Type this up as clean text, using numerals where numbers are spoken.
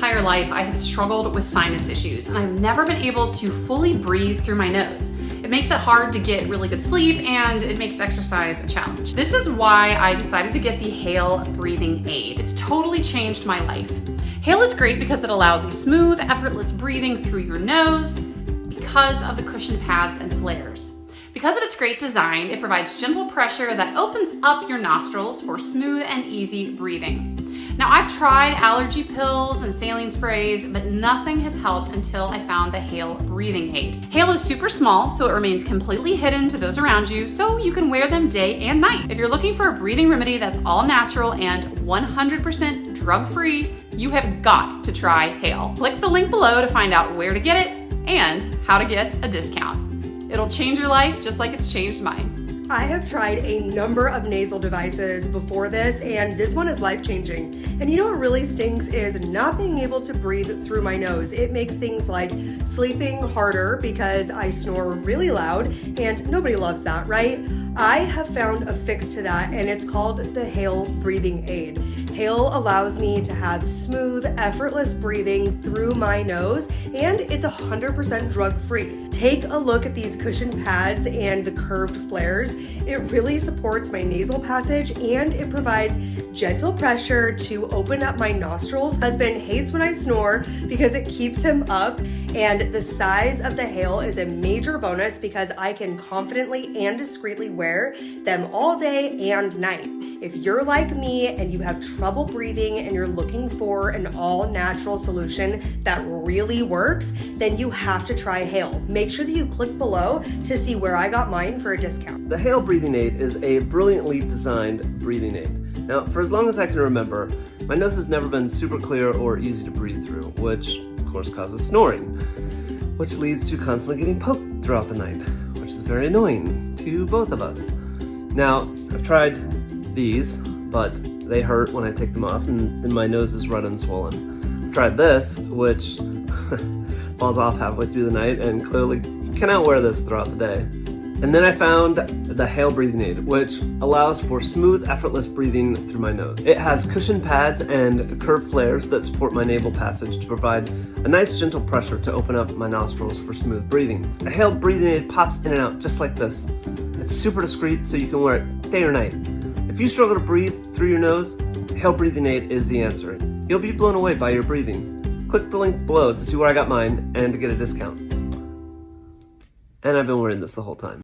entire life, I have struggled with sinus issues, and I've never been able to fully breathe through my nose. It makes it hard to get really good sleep, and it makes exercise a challenge. This is why I decided to get the Hale breathing aid. It's totally changed my life. Hale is great because it allows you smooth, effortless breathing through your nose because of the cushion pads and flares. Because of its great design, it provides gentle pressure that opens up your nostrils for smooth and easy breathing. Now, I've tried allergy pills and saline sprays, but nothing has helped until I found the Hale breathing aid. Hale is super small, so it remains completely hidden to those around you, so you can wear them day and night. If you're looking for a breathing remedy that's all natural and 100% drug-free, you have got to try Hale. Click the link below to find out where to get it and how to get a discount. It'll change your life just like it's changed mine. I have tried a number of nasal devices before this, and this one is life-changing. And you know what really stinks is not being able to breathe through my nose. It makes things like sleeping harder because I snore really loud, and nobody loves that, right? I have found a fix to that, and it's called the Hale breathing aid. Hale allows me to have smooth, effortless breathing through my nose, and it's 100% drug-free. Take a look at these cushion pads and the curved flares. It really supports my nasal passage, and it provides gentle pressure to open up my nostrils. My husband hates when I snore because it keeps him up, and the size of the Hale is a major bonus because I can confidently and discreetly wear them all day and night. If you're like me and you have trouble breathing and you're looking for an all-natural solution that really works, then you have to try Hale. Make sure that you click below to see where I got mine for a discount. The Hale breathing aid is a brilliantly designed breathing aid. Now, for as long as I can remember, my nose has never been super clear or easy to breathe through, which of course causes snoring, which leads to constantly getting poked throughout the night, which is very annoying to both of us. Now, I've tried these, but they hurt when I take them off, and then my nose is red and swollen. I've tried this, which falls off halfway through the night, and clearly you cannot wear this throughout the day. And then I found the Hale breathing aid, which allows for smooth, effortless breathing through my nose. It has cushion pads and curved flares that support my nasal passage to provide a nice gentle pressure to open up my nostrils for smooth breathing. The Hale breathing aid pops in and out just like this. It's super discreet, so you can wear it day or night. If you struggle to breathe through your nose, Hale breathing aid is the answer. You'll be blown away by your breathing. Click the link below to see where I got mine and to get a discount. And I've been wearing this the whole time.